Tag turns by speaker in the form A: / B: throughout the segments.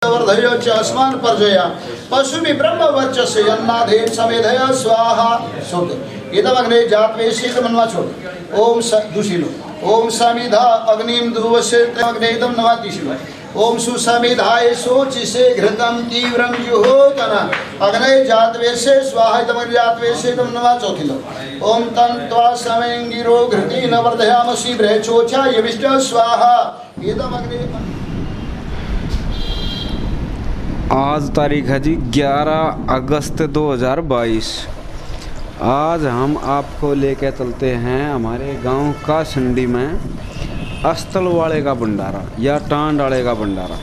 A: वर्धयो च अस्मान पर्जया पशुभि ब्रह्म वर्चस्य अन्नाधेन समेधया स्वाहा शुद्ध इदमग्ने जातवे शीतमन्वा छोड़ ओम दुशिलो ओम समिधा अग्निम दुवसे अग्ने इदम नवातिशिलो ओम सुसमिधाय सोचिसे घृतम तीव्रम जुहोतना अग्ने जातवे से स्वाहा इदमग्ने जातवे से इदम नवा चौथिलो ओम तन्त्वा समेंगिरो घृति न वर्धयामसि ब्रह्चोचा यविष्ट स्वाहा इदमग्ने।
B: आज तारीख है जी 11 अगस्त 2022। आज हम आपको लेकर चलते हैं हमारे गांव कासंडी में अस्तलवाड़े का भंडारा या टांडाड़े का भंडारा।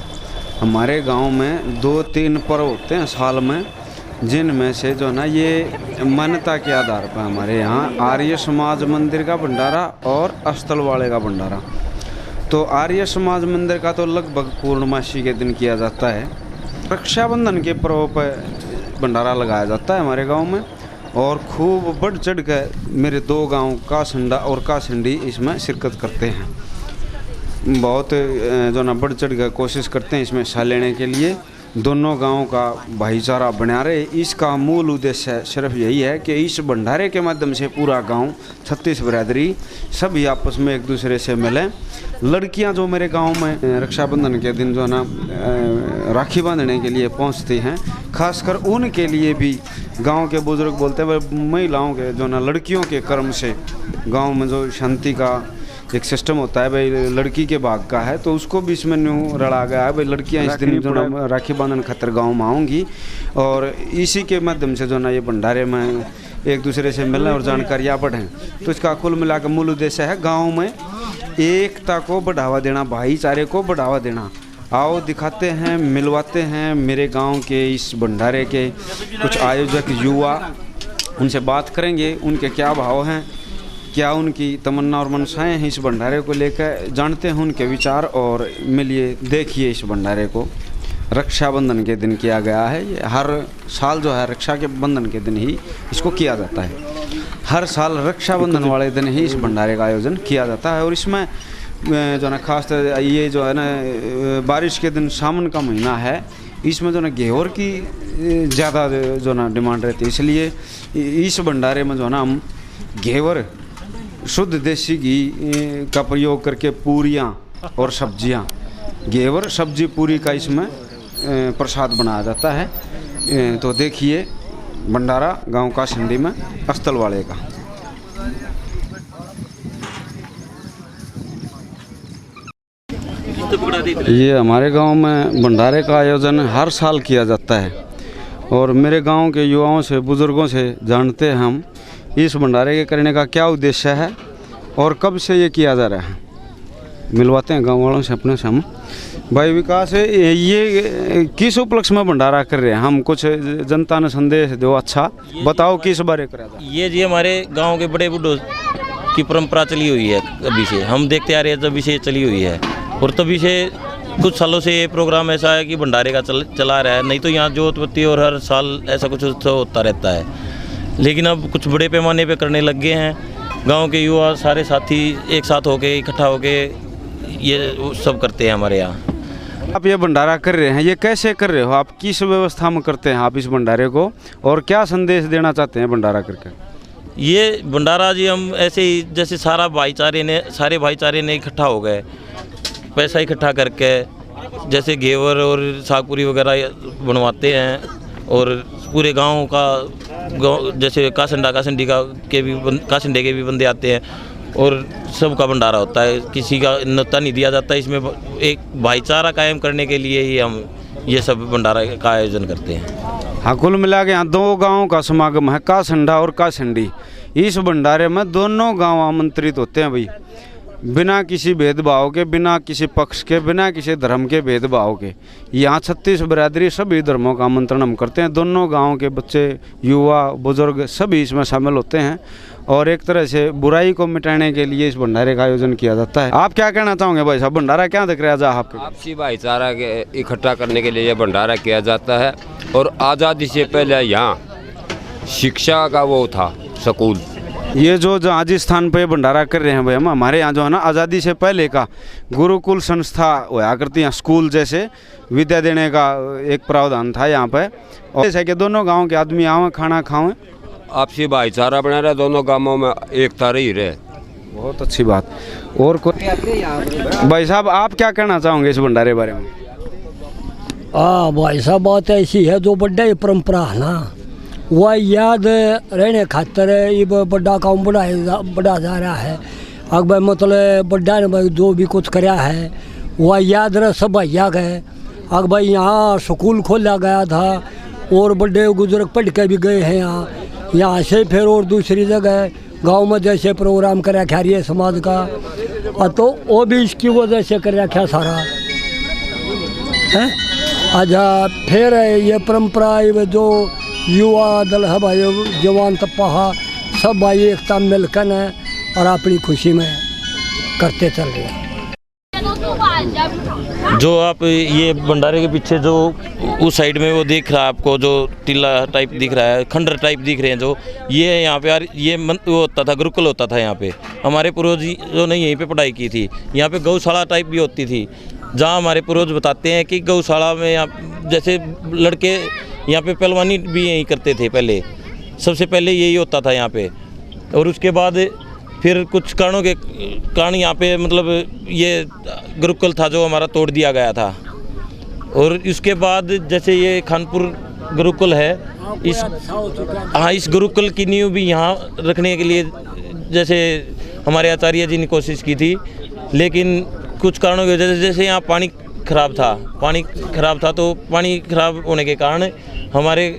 B: हमारे गांव में 2-3 पर्व होते हैं साल में, जिनमें से जो ना ये मान्यता के आधार पर हमारे यहाँ आर्य समाज मंदिर का भंडारा और अस्तलवाड़े का भंडारा। तो आर्य समाज मंदिर का तो लगभग पूर्णमासी के दिन किया जाता है। रक्षाबंधन के पर्व पर भंडारा लगाया जाता है हमारे गांव में, और खूब बढ़ चढ़ कर मेरे 2 गांव कासंडा और कासंडी इसमें शिरकत करते हैं। बहुत जो ना बढ़ चढ़ कर कोशिश करते हैं इसमें हिस्सा लेने के लिए। दोनों गांवों का भाईचारा बना रहे, इसका मूल उद्देश्य सिर्फ यही है कि इस भंडारे के माध्यम से पूरा गांव 36 बिरादरी सभी आपस में एक दूसरे से मिलें। लड़कियां जो मेरे गांव में रक्षाबंधन के दिन जो है ना राखी बांधने के लिए पहुंचती हैं, खासकर उनके लिए भी गांव के बुजुर्ग बोलते हैं महिलाओं के जो ना लड़कियों के कर्म से गांव में जो शांति का एक सिस्टम होता है, भाई लड़की के भाग का है, तो उसको भी इसमें न्यू रड़ा गया है। भाई लड़कियां इस दिन जो ना राखी बांधन खातिर गांव में आऊँगी, और इसी के माध्यम से जो ना ये भंडारे में एक दूसरे से मिलना और जानकारियाँ बढ़ें। तो इसका कुल मिलाकर मूल उद्देश्य है गांव में एकता को बढ़ावा देना, भाईचारे को बढ़ावा देना। आओ दिखाते हैं, मिलवाते हैं मेरे गांव के इस भंडारे के कुछ आयोजक युवा, उनसे बात करेंगे उनके क्या भाव हैं, क्या उनकी तमन्ना और मनसाएं हैं इस भंडारे को लेकर, जानते हैं उनके विचार। और मिलिए देखिए इस भंडारे को। रक्षाबंधन के दिन किया गया है, ये हर साल जो है रक्षा के बंधन के दिन ही इसको किया जाता है। हर साल रक्षाबंधन वाले दिन ही इस भंडारे का आयोजन किया जाता है। और इसमें जो है खास ये जो है ना बारिश के दिन सावन का महीना है, इसमें जो ना घेवर की ज़्यादा जो ना डिमांड रहती है, इसलिए इस भंडारे में जो है ना हम घेवर शुद्ध देसी घी का प्रयोग करके पूरियाँ और सब्जियाँ, घेवर सब्जी पूरी का इसमें प्रसाद बनाया जाता है। तो देखिए भंडारा गांव कासंडी में अस्तलवाड़े का। ये हमारे गांव में भंडारे का आयोजन हर साल किया जाता है, और मेरे गांव के युवाओं से बुज़ुर्गों से जानते हैं हम इस भंडारे के करने का क्या उद्देश्य है और कब से ये किया जा रहा है। मिलवाते हैं गांव वालों से अपने से हम। भाई विकास, ये किस उपलक्ष्य में भंडारा कर रहे हैं हम? कुछ जनता ने संदेश दो, अच्छा बताओ किस बारे कर रहा था।
C: ये जी हमारे गांव के बड़े बूढ़ों की परंपरा चली हुई है, अभी से हम देखते आ रहे हैं, तभी से चली हुई है। और तभी से कुछ सालों से ये प्रोग्राम ऐसा है कि भंडारे का चला रहा है। नहीं तो यहाँ जोतपत्ती और हर साल ऐसा कुछ उत्सव होता रहता है, लेकिन अब कुछ बड़े पैमाने पे करने लग गए हैं। गांव के युवा सारे साथी एक साथ होके इकट्ठा होके ये सब करते हैं हमारे यहाँ।
B: आप ये भंडारा कर रहे हैं, ये कैसे कर रहे हो आप? किस व्यवस्था में करते हैं आप इस भंडारे को, और क्या संदेश देना चाहते हैं भंडारा करके?
C: ये भंडारा जी हम ऐसे ही जैसे सारे भाईचारे ने इकट्ठा हो गए, पैसा इकट्ठा करके जैसे घेवर और सागपुरी वगैरह बनवाते हैं, और पूरे गांव का जैसे कासंडी के भी बंदे आते हैं, और सबका भंडारा होता है, किसी का न्योता नहीं दिया जाता। इसमें एक भाईचारा कायम करने के लिए ही हम ये सब भंडारा का आयोजन करते हैं।
B: हाँ, कुल मिला के यहाँ 2 गाँव का समागम है, कासंडा और कासंडी। इस भंडारे में दोनों गाँव आमंत्रित होते हैं भाई, बिना किसी भेदभाव के, बिना किसी पक्ष के, बिना किसी धर्म के भेदभाव के। यहाँ 36 बिरादरी सभी धर्मों का आमंत्रण हम करते हैं। दोनों गांव के बच्चे, युवा, बुजुर्ग सभी इसमें शामिल होते हैं, और एक तरह से बुराई को मिटाने के लिए इस भंडारे का आयोजन किया जाता है। आप क्या कहना चाहोगे भाई साहब? भंडारा क्या दिख रहा है आपके?
D: आपसी भाईचारा के इकट्ठा करने के लिए ये भंडारा किया जाता है। और आज़ादी से पहले यहाँ शिक्षा का वो था स्कूल,
B: ये जो राजस्थान पे भंडारा कर रहे हैं भाई हम, हमारे यहाँ जो है ना आज़ादी से पहले का गुरुकुल संस्था होया करती हैं, स्कूल जैसे विद्या देने का एक प्रावधान था यहाँ पे। और जैसे कि दोनों गांव के आदमी आवें खाना खावें,
D: आपसी भाईचारा बना रहे, दोनों गांवों में एकता रही रहे।
B: बहुत अच्छी बात। और कोई भाई साहब आप क्या कहना चाहोगे इस भंडारे बारे में?
E: हाँ भाई साहब, बात ऐसी है जो बड्डा परंपरा है ना, वह याद रहने खातर ये बड़ा काम बढ़ा जा रहा है। अगर मतलब बड्डा ने भाई जो भी कुछ कराया है वह याद रह सब भैया गए। अगर भाई यहाँ स्कूल खोला गया था और बड़े बुजुर्ग पढ़ के भी गए हैं यहाँ से फिर और दूसरी जगह गांव में जैसे प्रोग्राम कर रखा है समाज का, तो वो भी इसकी वजह से कर रखा सारा है। अच्छा फिर ये परंपरा ये जो युवा दल है भाई, जवान तपहा सब भाई एकता मिलकर और अपनी खुशी में करते चल रहे हैं।
C: जो आप ये भंडारे के पीछे जो उस साइड में वो दिख रहा है आपको, जो टीला टाइप दिख रहा है, खंडर टाइप दिख रहे हैं, जो ये यहाँ पे यार ये वो होता था, गुरुकुल होता था यहाँ पे। हमारे पूर्वज जो नहीं यहीं पे पढ़ाई की थी, यहाँ पे गौशाला टाइप भी होती थी, जहाँ हमारे पूर्वज बताते हैं कि गौशाला में यहाँ जैसे लड़के यहाँ पे पहलवानी भी यहीं करते थे पहले, सबसे पहले यही होता था यहाँ पे। और उसके बाद फिर कुछ कारणों के कारण यहाँ पे मतलब ये गुरुकुल था जो हमारा तोड़ दिया गया था। और इसके बाद जैसे ये खानपुर गुरुकुल है, इस गुरुकुल की नींव भी यहाँ रखने के लिए जैसे हमारे आचार्य जी ने कोशिश की थी, लेकिन कुछ कारणों की वजह से जैसे यहाँ पानी खराब था तो पानी खराब होने के कारण हमारे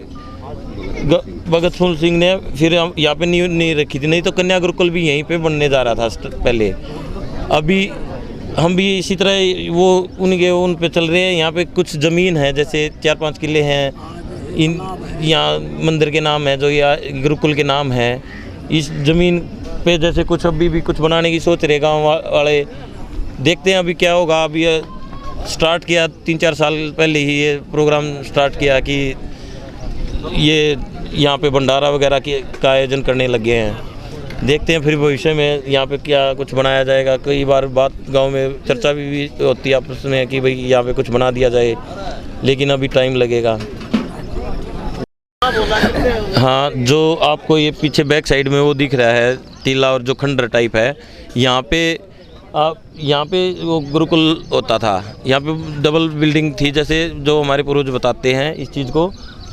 C: भगत फूल सिंह ने फिर हम यहाँ पे नहीं रखी थी, नहीं तो कन्या गुरुकुल भी यहीं पे बनने जा रहा था पहले। अभी हम भी इसी तरह वो उन पे चल रहे हैं। यहाँ पे कुछ ज़मीन है जैसे 4-5 किले हैं, इन यहाँ मंदिर के नाम है जो या गुरुकुल के नाम है। इस ज़मीन पे जैसे कुछ अभी भी कुछ बनाने की सोच रहे गाँव वाले, देखते हैं अभी क्या होगा। अभी स्टार्ट किया 3-4 साल पहले ही ये प्रोग्राम स्टार्ट किया कि ये यहाँ पे भंडारा वगैरह का आयोजन करने लगे हैं। देखते हैं फिर भविष्य में यहाँ पे क्या कुछ बनाया जाएगा। कई बार बात गांव में चर्चा भी होती है आपस में कि भाई यहाँ पे कुछ बना दिया जाए, लेकिन अभी टाइम लगेगा। हाँ, जो आपको ये पीछे बैक साइड में वो दिख रहा है टीला और जो खंडर टाइप है, यहाँ पे वो गुरुकुल होता था। यहाँ पे डबल बिल्डिंग थी, जैसे जो हमारे पूर्वज बताते हैं इस चीज़ को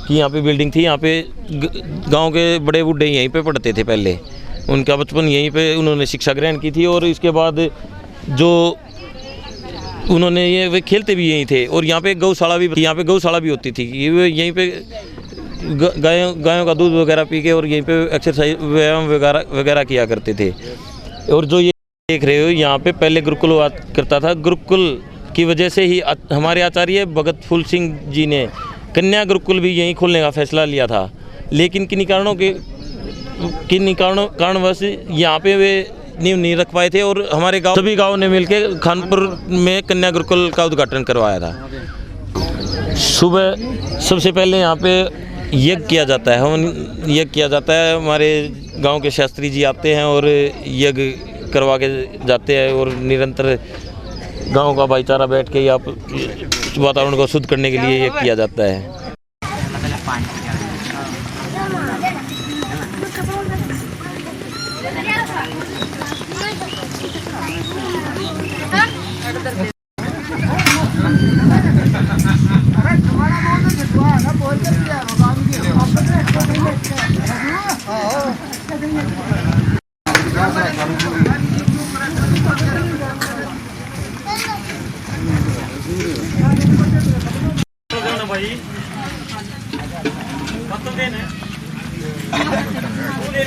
C: कि यहाँ पे बिल्डिंग थी। यहाँ पे गांव के बड़े बूढ़े यहीं पे पढ़ते थे पहले, उनका बचपन यहीं पे उन्होंने शिक्षा ग्रहण की थी। और इसके बाद जो उन्होंने ये वे खेलते भी यहीं थे। और यहाँ पे गौशाला भी होती थी, ये यहीं पे गायों का दूध वगैरह पी के और यहीं पे एक्सरसाइज व्यायाम वगैरह किया करते थे। और जो ये देख रहे हो यहाँ पे पहले गुरुकुल हुआ करता था। गुरुकुल की वजह से ही हमारे आचार्य भगत फूल सिंह जी ने कन्या गुरुकुल भी यहीं खोलने का फैसला लिया था, लेकिन किन्हीं कारणवश यहाँ पे वे नींव नहीं रख पाए थे। और हमारे गांव सभी गाँव ने मिलकर खानपुर में कन्या गुरुकुल का उद्घाटन करवाया था। सुबह सबसे पहले यहाँ पे यज्ञ किया जाता है। हमारे गांव के शास्त्री जी आते हैं और यज्ञ करवा के जाते हैं। और निरंतर गांव का भाईचारा बैठ के या वातावरण को शुद्ध करने के लिए ये किया जाता है।
F: भाई